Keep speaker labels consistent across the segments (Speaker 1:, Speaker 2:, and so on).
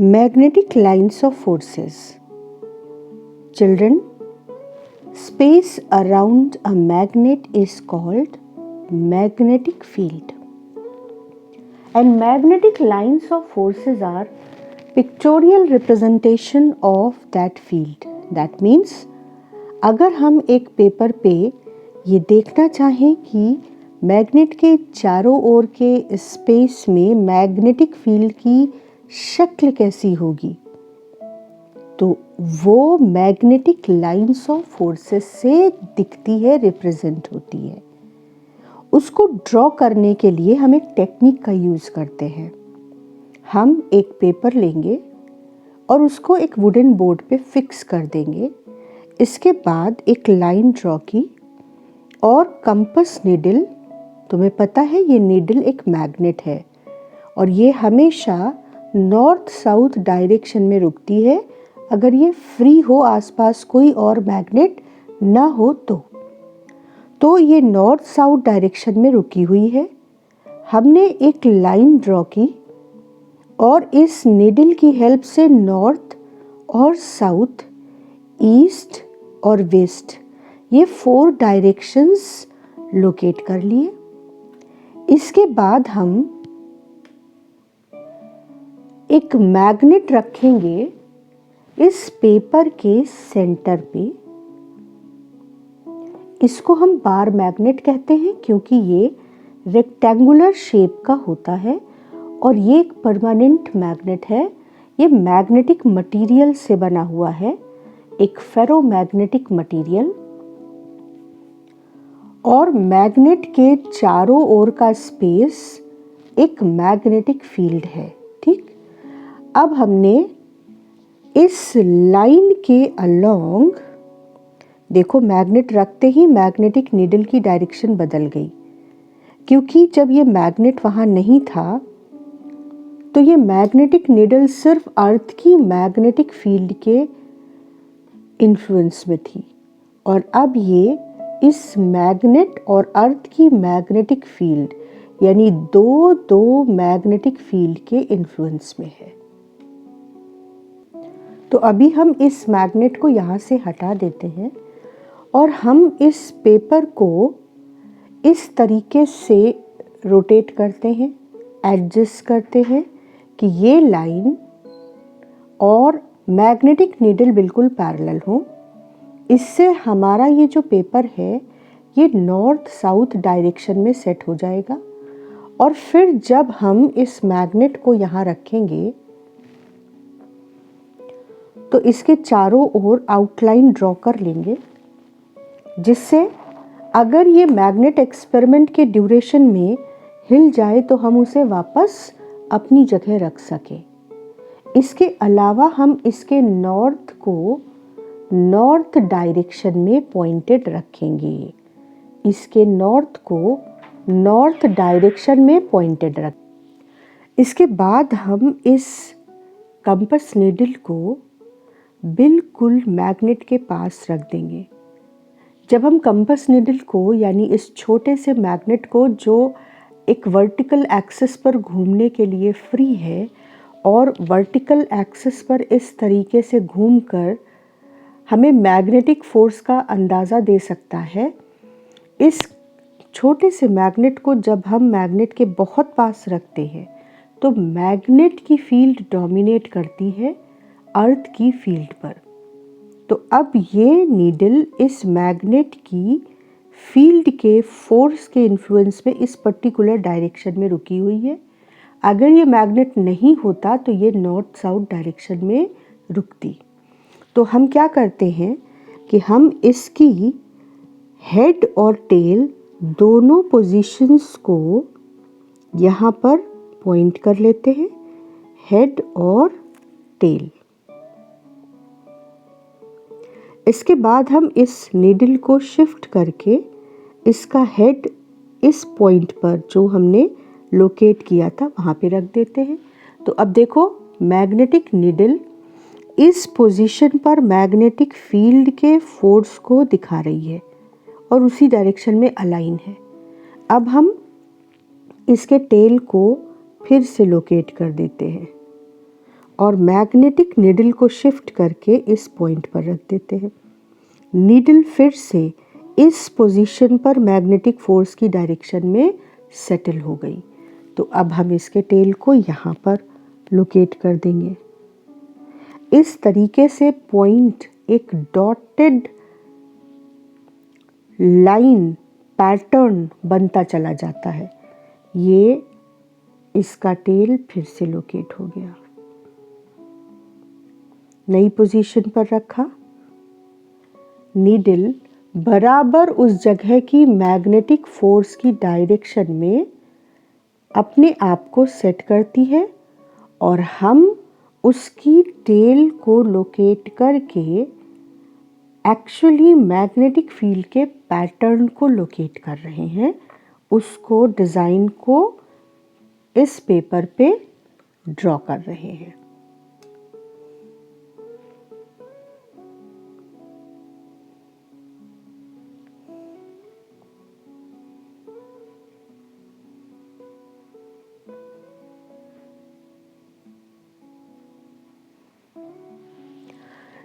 Speaker 1: Magnetic lines of forces. Children, space around a magnet is called magnetic field. And magnetic lines of forces are pictorial representation of that field. That means अगर हम एक paper पे ये देखना चाहें कि magnet के चारों ओर के स्पेस में मैग्नेटिक फील्ड की शक्ल कैसी होगी, तो वो मैग्नेटिक लाइंस ऑफ फोर्सेस से दिखती है, रिप्रेजेंट होती है। उसको ड्रॉ करने के लिए हम एक टेक्निक का यूज़ करते हैं। हम एक पेपर लेंगे और उसको एक वुडन बोर्ड पे फिक्स कर देंगे। इसके बाद एक लाइन ड्रॉ की और कंपास नीडल, तुम्हें पता है ये नीडल एक मैग्नेट है और ये हमेशा नॉर्थ साउथ डायरेक्शन में रुकती है अगर ये फ्री हो, आसपास कोई और मैग्नेट ना हो तो ये नॉर्थ साउथ डायरेक्शन में रुकी हुई है। हमने एक लाइन ड्रॉ की और इस नीडल की हेल्प से नॉर्थ और साउथ, ईस्ट और वेस्ट, ये 4 डायरेक्शंस लोकेट कर लिए। इसके बाद हम एक मैग्नेट रखेंगे इस पेपर के सेंटर पे। इसको हम बार मैग्नेट कहते हैं क्योंकि ये रेक्टेंगुलर शेप का होता है और ये एक परमानेंट मैग्नेट है। ये मैग्नेटिक मटेरियल से बना हुआ है, एक फेरोमैग्नेटिक मटेरियल। और मैग्नेट के चारों ओर का स्पेस एक मैग्नेटिक फील्ड है। ठीक, अब हमने इस लाइन के अलोंग, देखो मैग्नेट रखते ही मैग्नेटिक नीडल की डायरेक्शन बदल गई, क्योंकि जब ये मैग्नेट वहाँ नहीं था तो ये मैग्नेटिक नीडल सिर्फ अर्थ की मैग्नेटिक फील्ड के इन्फ्लुएंस में थी और अब ये इस मैग्नेट और अर्थ की मैग्नेटिक फील्ड यानी दो मैग्नेटिक फील्ड के इन्फ्लुएंस में है। तो अभी हम इस मैग्नेट को यहाँ से हटा देते हैं और हम इस पेपर को इस तरीके से रोटेट करते हैं, एडजस्ट करते हैं कि ये लाइन और मैग्नेटिक नीडल बिल्कुल पैरेलल हो। इससे हमारा ये जो पेपर है ये नॉर्थ साउथ डायरेक्शन में सेट हो जाएगा। और फिर जब हम इस मैग्नेट को यहाँ रखेंगे तो इसके चारों ओर आउटलाइन ड्रॉ कर लेंगे, जिससे अगर ये मैग्नेट एक्सपेरिमेंट के ड्यूरेशन में हिल जाए तो हम उसे वापस अपनी जगह रख सकें। इसके अलावा हम इसके नॉर्थ को नॉर्थ डायरेक्शन में पॉइंटेड रखेंगे। इसके नॉर्थ को नॉर्थ डायरेक्शन में पॉइंटेड रख। इसके बाद हम इस कंपास नीडल को बिल्कुल मैग्नेट के पास रख देंगे। जब हम कंपास नीडल को यानी इस छोटे से मैग्नेट को जो एक वर्टिकल एक्सिस पर घूमने के लिए फ्री है और वर्टिकल एक्सिस पर इस तरीके से घूमकर हमें मैग्नेटिक फोर्स का अंदाज़ा दे सकता है, इस छोटे से मैग्नेट को जब हम मैग्नेट के बहुत पास रखते हैं तो मैग्नेट की फील्ड डोमिनेट करती है अर्थ की फील्ड पर। तो अब ये नीडल इस मैग्नेट की फील्ड के फोर्स के इन्फ्लुएंस में इस पर्टिकुलर डायरेक्शन में रुकी हुई है। अगर ये मैग्नेट नहीं होता तो ये नॉर्थ साउथ डायरेक्शन में रुकती। तो हम क्या करते हैं कि हम इसकी हेड और टेल दोनों पोजीशंस को यहाँ पर पॉइंट कर लेते हैं, हेड और टेल। इसके बाद हम इस नीडल को शिफ्ट करके इसका हेड इस पॉइंट पर जो हमने लोकेट किया था वहाँ पे रख देते हैं। तो अब देखो मैग्नेटिक नीडल इस पोजीशन पर मैग्नेटिक फील्ड के फोर्स को दिखा रही है और उसी डायरेक्शन में अलाइन है। अब हम इसके टेल को फिर से लोकेट कर देते हैं और मैग्नेटिक नीडल को शिफ्ट करके इस पॉइंट पर रख देते हैं। नीडल फिर से इस पोजीशन पर मैग्नेटिक फोर्स की डायरेक्शन में सेटल हो गई। तो अब हम इसके टेल को यहाँ पर लोकेट कर देंगे। इस तरीके से पॉइंट एक डॉटेड लाइन पैटर्न बनता चला जाता है। ये इसका टेल फिर से लोकेट हो गया। नई पोजीशन पर रखा, नीडल बराबर उस जगह की मैग्नेटिक फोर्स की डायरेक्शन में अपने आप को सेट करती है और हम उसकी टेल को लोकेट करके एक्चुअली मैग्नेटिक फील्ड के पैटर्न को लोकेट कर रहे हैं। उसको डिज़ाइन को इस पेपर पे ड्रॉ कर रहे हैं।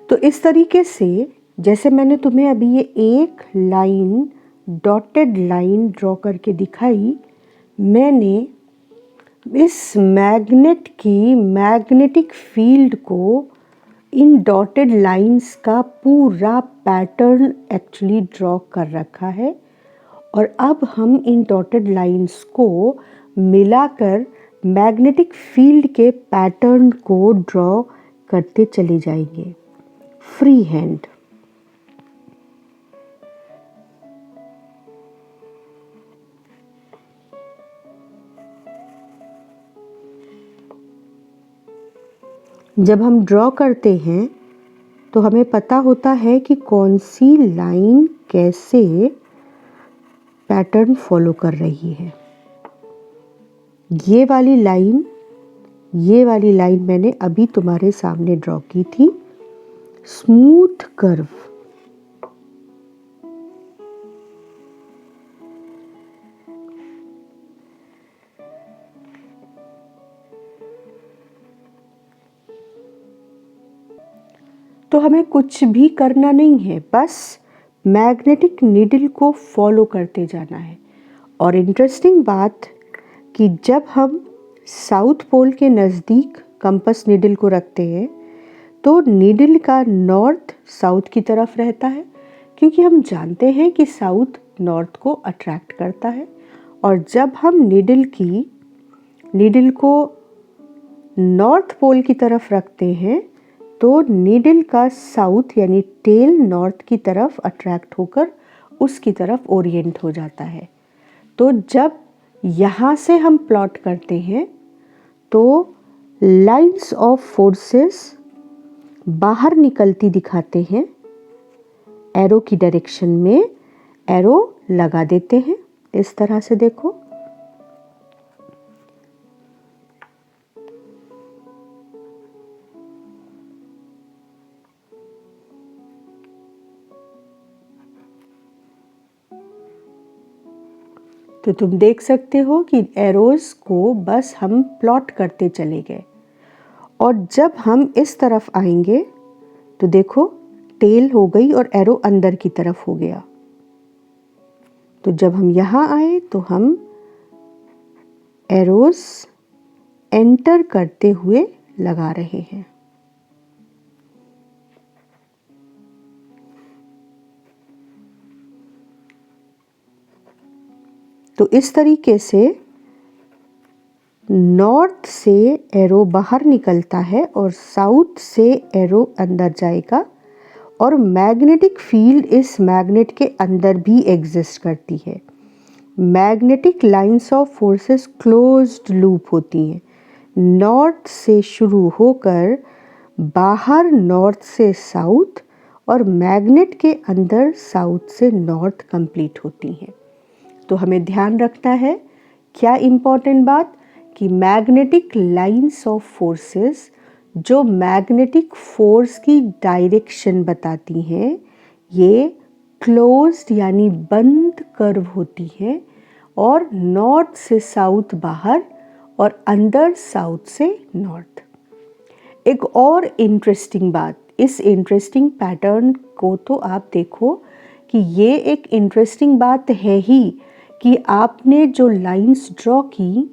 Speaker 1: तो इस तरीके से जैसे मैंने तुम्हें अभी ये एक लाइन डॉटेड लाइन ड्रॉ करके दिखाई, मैंने इस मैग्नेट की मैग्नेटिक फील्ड को इन डॉटेड लाइंस का पूरा पैटर्न एक्चुअली ड्रॉ कर रखा है। और अब हम इन डॉटेड लाइंस को मिलाकर मैग्नेटिक फील्ड के पैटर्न को ड्रॉ करते चले जाएंगे फ्री हैंड। जब हम ड्रॉ करते हैं तो हमें पता होता है कि कौन सी लाइन कैसे पैटर्न फॉलो कर रही है। ये वाली लाइन मैंने अभी तुम्हारे सामने ड्रॉ की थी, स्मूथ कर्व। तो हमें कुछ भी करना नहीं है, बस मैग्नेटिक नीडल को फॉलो करते जाना है। और इंटरेस्टिंग बात कि जब हम साउथ पोल के नज़दीक कंपास नीडल को रखते हैं तो नीडल का नॉर्थ साउथ की तरफ रहता है, क्योंकि हम जानते हैं कि साउथ नॉर्थ को अट्रैक्ट करता है। और जब हम नीडल को नॉर्थ पोल की तरफ रखते हैं तो नीडल का साउथ यानी टेल नॉर्थ की तरफ अट्रैक्ट होकर उसकी तरफ ओरिएंट हो जाता है। तो जब यहाँ से हम प्लॉट करते हैं तो लाइंस ऑफ फोर्सेस बाहर निकलती दिखाते हैं। एरो की डायरेक्शन में एरो लगा देते हैं, इस तरह से देखो। तो तुम देख सकते हो कि एरोज को बस हम प्लॉट करते चले गए। और जब हम इस तरफ आएंगे तो देखो टेल हो गई और एरो अंदर की तरफ हो गया। तो जब हम यहाँ आए तो हम एरोज एंटर करते हुए लगा रहे हैं। तो इस तरीके से नॉर्थ से एरो बाहर निकलता है और साउथ से एरो अंदर जाएगा। और मैग्नेटिक फील्ड इस मैग्नेट के अंदर भी एग्जिस्ट करती है। Magnetic lines of forces closed loop होती हैं। नॉर्थ से शुरू होकर बाहर नॉर्थ से साउथ और मैग्नेट के अंदर साउथ से नॉर्थ कंप्लीट होती हैं। तो हमें ध्यान रखना है क्या इम्पोर्टेंट बात कि मैग्नेटिक लाइंस ऑफ फोर्सेस जो मैग्नेटिक फोर्स की डायरेक्शन बताती हैं, ये क्लोज्ड यानी बंद कर्व होती है और नॉर्थ से साउथ बाहर और अंदर साउथ से नॉर्थ। एक और इंटरेस्टिंग बात, इस इंटरेस्टिंग पैटर्न को तो आप देखो कि ये एक इंटरेस्टिंग बात है ही कि आपने जो लाइंस ड्रॉ की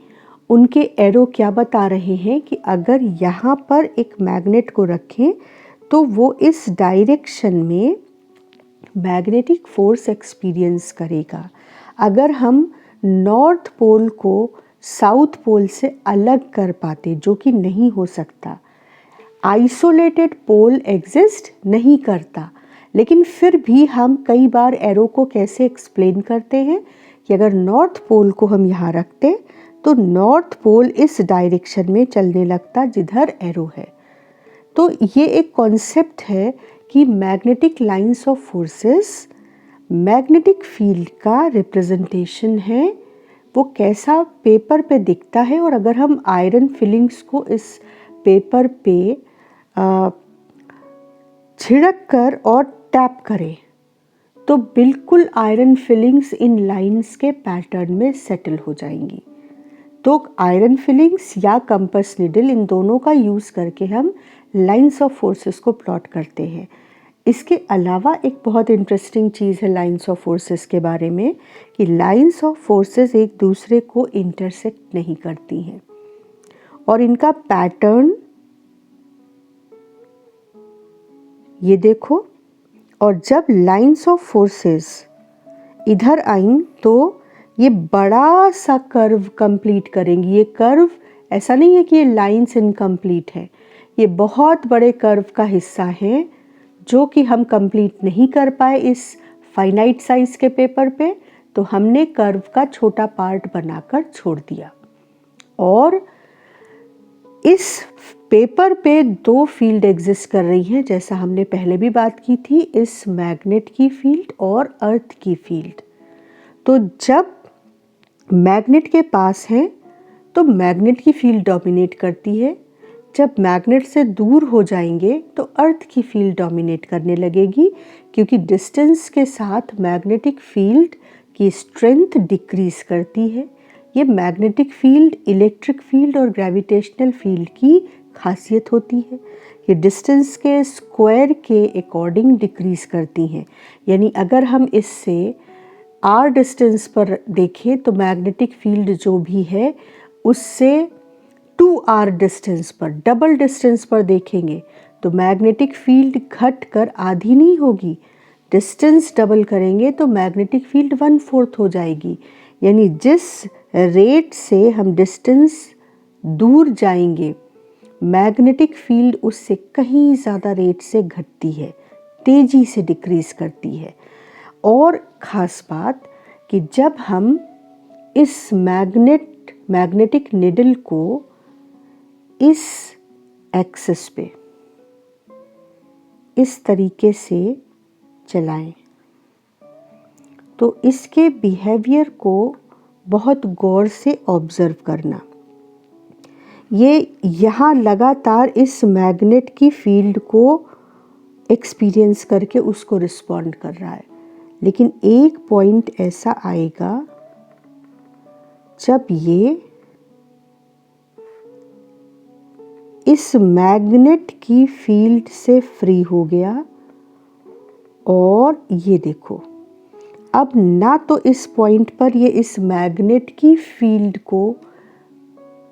Speaker 1: उनके एरो क्या बता रहे हैं कि अगर यहाँ पर एक मैग्नेट को रखें तो वो इस डायरेक्शन में मैग्नेटिक फोर्स एक्सपीरियंस करेगा। अगर हम नॉर्थ पोल को साउथ पोल से अलग कर पाते, जो कि नहीं हो सकता, आइसोलेटेड पोल एग्जिस्ट नहीं करता, लेकिन फिर भी हम कई बार एरो को कैसे एक्सप्लेन करते हैं कि अगर नॉर्थ पोल को हम यहाँ रखते तो नॉर्थ पोल इस डायरेक्शन में चलने लगता जिधर एरो है। तो ये एक कॉन्सेप्ट है कि magnetic lines of forces magnetic field का रिप्रेजेंटेशन है। वो कैसा पेपर पे दिखता है, और अगर हम आयरन फिलिंग्स को इस पेपर पे छिड़क कर और टैप करें तो बिल्कुल आयरन फिलिंग्स इन लाइंस के पैटर्न में सेटल हो जाएंगी। तो आयरन फिलिंग्स या कंपास नीडल, इन दोनों का यूज़ करके हम लाइंस ऑफ फोर्सेस को प्लॉट करते हैं। इसके अलावा एक बहुत इंटरेस्टिंग चीज़ है लाइंस ऑफ फोर्सेस के बारे में कि लाइंस ऑफ फोर्सेस एक दूसरे को इंटरसेक्ट नहीं करती हैं और इनका पैटर्न ये देखो। और जब लाइंस ऑफ फोर्सेस इधर आई तो ये बड़ा सा कर्व कंप्लीट करेंगी। ये कर्व ऐसा नहीं है कि ये लाइंस इनकम्प्लीट है, ये बहुत बड़े कर्व का हिस्सा है जो कि हम कंप्लीट नहीं कर पाए इस फाइनाइट साइज के पेपर पे, तो हमने कर्व का छोटा पार्ट बनाकर छोड़ दिया। और इस पेपर पे दो फील्ड एग्जिस्ट कर रही हैं, जैसा हमने पहले भी बात की थी, इस मैग्नेट की फील्ड और अर्थ की फील्ड। तो जब मैग्नेट के पास है तो मैग्नेट की फील्ड डोमिनेट करती है, जब मैग्नेट से दूर हो जाएंगे तो अर्थ की फील्ड डोमिनेट करने लगेगी, क्योंकि डिस्टेंस के साथ मैग्नेटिक फील्ड की स्ट्रेंथ डिक्रीज करती है। ये मैग्नेटिक फील्ड, इलेक्ट्रिक फील्ड और ग्रेविटेशनल फील्ड की खासियत होती है। ये डिस्टेंस के स्क्वायर के अकॉर्डिंग डिक्रीज करती हैं। यानी अगर हम इससे आर डिस्टेंस पर देखें तो मैग्नेटिक फील्ड जो भी है उससे 2r डिस्टेंस पर, डबल डिस्टेंस पर देखेंगे तो मैग्नेटिक फील्ड घट कर आधी नहीं होगी, डिस्टेंस डबल करेंगे तो मैग्नेटिक फील्ड 1/4 हो जाएगी। यानी जिस रेट से हम डिस्टेंस दूर जाएंगे मैग्नेटिक फील्ड उससे कहीं ज़्यादा रेट से घटती है, तेज़ी से डिक्रीज करती है। और ख़ास बात कि जब हम इस मैग्नेटिक निडल को इस एक्सिस पे इस तरीके से चलाएं तो इसके बिहेवियर को बहुत गौर से ऑब्ज़र्व करना। ये यहाँ लगातार इस मैग्नेट की फील्ड को एक्सपीरियंस करके उसको रिस्पॉन्ड कर रहा है, लेकिन एक पॉइंट ऐसा आएगा जब ये इस मैग्नेट की फील्ड से फ्री हो गया। और ये देखो, अब ना तो इस पॉइंट पर ये इस मैग्नेट की फील्ड को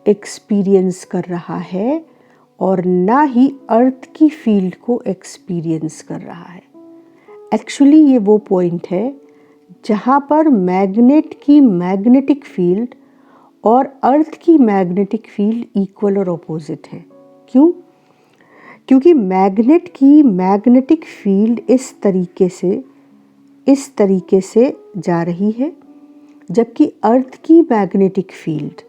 Speaker 1: एक्सपीरियंस कर रहा है और ना ही अर्थ की फील्ड को एक्सपीरियंस कर रहा है। एक्चुअली ये वो पॉइंट है जहाँ पर मैग्नेट की मैग्नेटिक फील्ड और अर्थ की मैग्नेटिक फील्ड इक्वल और ऑपोजिट है। क्यों? क्योंकि मैग्नेट की मैग्नेटिक फील्ड इस तरीके से जा रही है, जबकि अर्थ की मैग्नेटिक फील्ड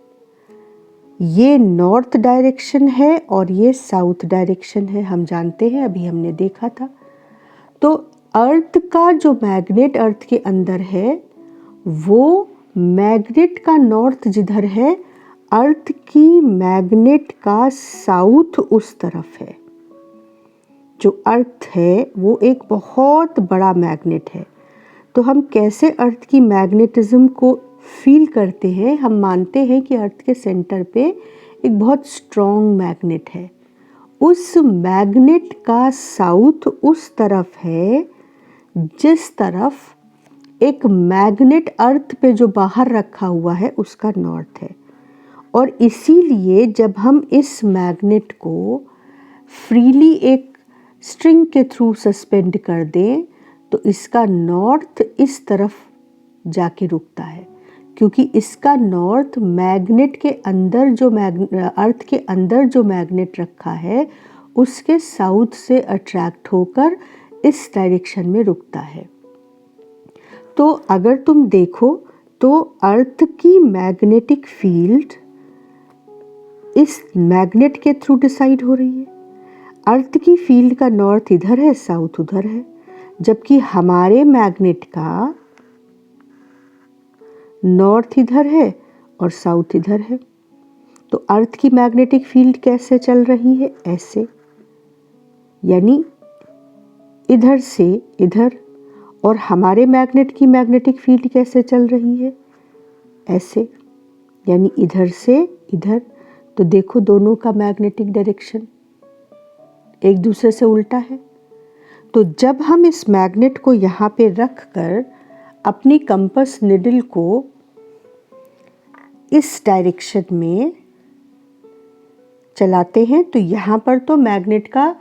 Speaker 1: ये नॉर्थ डायरेक्शन है और ये साउथ डायरेक्शन है। हम जानते हैं, अभी हमने देखा था। तो अर्थ का जो मैग्नेट अर्थ के अंदर है वो मैग्नेट का नॉर्थ जिधर है, अर्थ की मैग्नेट का साउथ उस तरफ है। जो अर्थ है वो एक बहुत बड़ा मैग्नेट है। तो हम कैसे अर्थ की मैग्नेटिज्म को फील करते हैं? हम मानते हैं कि अर्थ के सेंटर पे एक बहुत स्ट्रॉन्ग मैग्नेट है उस मैग्नेट का साउथ उस तरफ है जिस तरफ एक मैग्नेट अर्थ पे जो बाहर रखा हुआ है उसका नॉर्थ है। और इसीलिए जब हम इस मैग्नेट को फ्रीली एक स्ट्रिंग के थ्रू सस्पेंड कर दें तो इसका नॉर्थ इस तरफ जाके रुकता है, क्योंकि इसका नॉर्थ मैग्नेट के अंदर जो अर्थ के अंदर जो मैग्नेट रखा है उसके साउथ से अट्रैक्ट होकर इस डायरेक्शन में रुकता है। तो अगर तुम देखो तो अर्थ की मैग्नेटिक फील्ड इस मैग्नेट के थ्रू डिसाइड हो रही है। अर्थ की फील्ड का नॉर्थ इधर है, साउथ उधर है, जबकि हमारे मैग्नेट का नॉर्थ इधर है और साउथ इधर है। तो अर्थ की मैग्नेटिक फील्ड कैसे चल रही है? ऐसे, यानी इधर से इधर। और हमारे मैग्नेट की मैग्नेटिक फील्ड कैसे चल रही है? ऐसे, यानी इधर से इधर। तो देखो दोनों का मैग्नेटिक डायरेक्शन एक दूसरे से उल्टा है। तो जब हम इस मैग्नेट को यहाँ पे रख कर अपनी कंपास निडल को इस डायरेक्शन में चलाते हैं तो यहाँ पर तो मैग्नेट का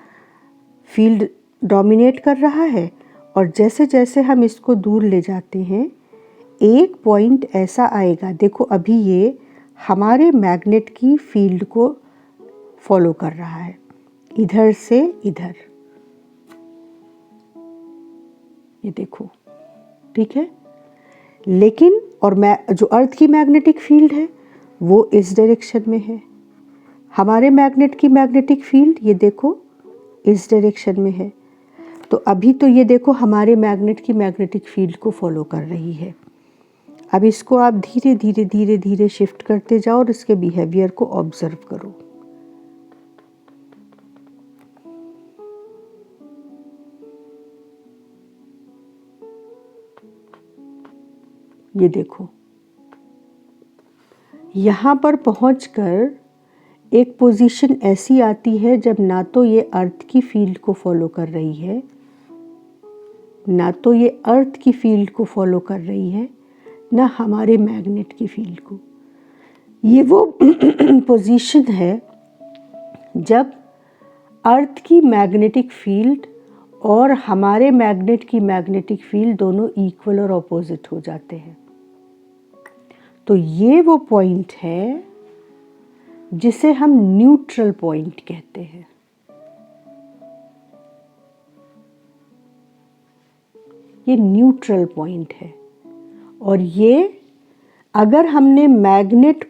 Speaker 1: फील्ड डोमिनेट कर रहा है, और जैसे जैसे हम इसको दूर ले जाते हैं एक पॉइंट ऐसा आएगा, देखो अभी ये हमारे मैग्नेट की फील्ड को फॉलो कर रहा है इधर से इधर, ये देखो, ठीक है। लेकिन और जो अर्थ की मैग्नेटिक फील्ड है वो इस डायरेक्शन में है, हमारे मैग्नेट की मैग्नेटिक फील्ड ये देखो इस डायरेक्शन में है। तो अभी तो ये देखो हमारे मैग्नेट की मैग्नेटिक फील्ड को फॉलो कर रही है। अब इसको आप धीरे धीरे धीरे धीरे शिफ्ट करते जाओ और इसके बिहेवियर को ऑब्जर्व करो। ये देखो यहाँ पर पहुंचकर एक पोजीशन ऐसी आती है जब ना तो ये अर्थ की फील्ड को फॉलो कर रही है, ना तो ये अर्थ की फील्ड को फॉलो कर रही है, ना हमारे मैग्नेट की फील्ड को। ये वो पोजीशन है जब अर्थ की मैग्नेटिक फील्ड और हमारे मैग्नेट की मैग्नेटिक फील्ड दोनों इक्वल और ऑपोजिट हो जाते हैं। तो ये वो पॉइंट है जिसे हम न्यूट्रल पॉइंट कहते हैं। ये न्यूट्रल पॉइंट है, और ये अगर हमने मैग्नेट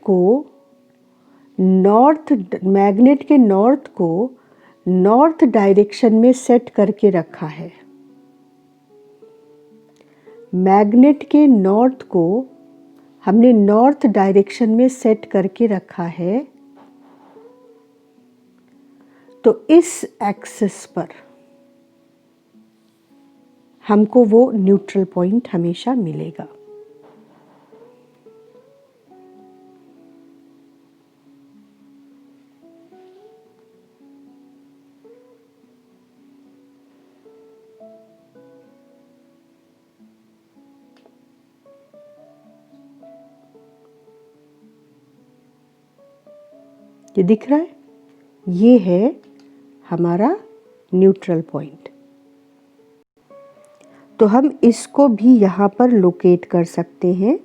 Speaker 1: के नॉर्थ को नॉर्थ डायरेक्शन में सेट करके रखा है, मैग्नेट के नॉर्थ को हमने नॉर्थ डायरेक्शन में सेट करके रखा है, तो इस एक्सिस पर हमको वो न्यूट्रल पॉइंट हमेशा मिलेगा। ये दिख रहा है, ये है हमारा न्यूट्रल पॉइंट। तो हम इसको भी यहाँ पर लोकेट कर सकते हैं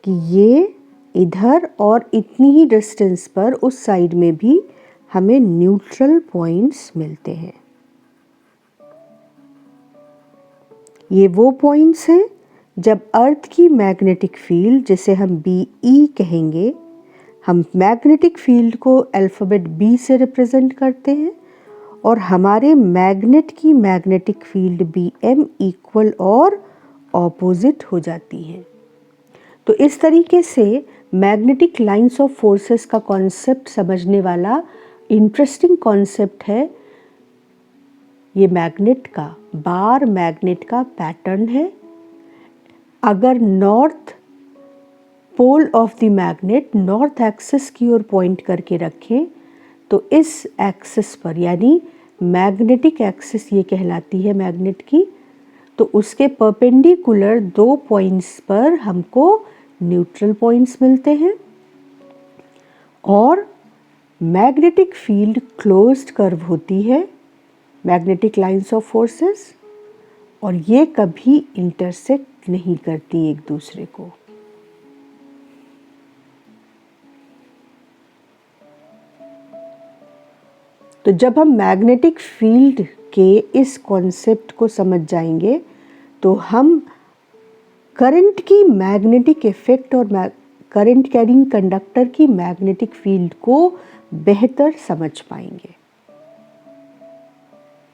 Speaker 1: कि ये इधर और इतनी ही डिस्टेंस पर उस साइड में भी हमें न्यूट्रल पॉइंट्स मिलते हैं। ये वो पॉइंट्स हैं जब अर्थ की मैग्नेटिक फील्ड, जिसे हम BE कहेंगे, हम मैग्नेटिक फील्ड को अल्फ़ाबेट B से रिप्रेजेंट करते हैं, और हमारे मैग्नेट की मैग्नेटिक फील्ड BM इक्वल और ऑपोजिट हो जाती है। तो इस तरीके से मैग्नेटिक लाइंस ऑफ फोर्सेस का कॉन्सेप्ट समझने वाला इंटरेस्टिंग कॉन्सेप्ट है। ये मैग्नेट का बार मैग्नेट का पैटर्न है। अगर north pole of the magnet north axis की ओर पॉइंट करके रखें तो इस एक्सिस पर, यानी मैग्नेटिक एक्सिस ये कहलाती है मैग्नेट की, तो उसके परपेंडिकुलर 2 पॉइंट्स पर हमको न्यूट्रल पॉइंट्स मिलते हैं और मैग्नेटिक फील्ड क्लोज्ड कर्व होती है, मैग्नेटिक लाइंस ऑफ फोर्सेस, और ये कभी इंटरसेक्ट नहीं करती एक दूसरे को। तो जब हम मैग्नेटिक फील्ड के इस कॉन्सेप्ट को समझ जाएंगे तो हम करंट की मैग्नेटिक इफेक्ट और करंट कैरिंग कंडक्टर की मैग्नेटिक फील्ड को बेहतर समझ पाएंगे।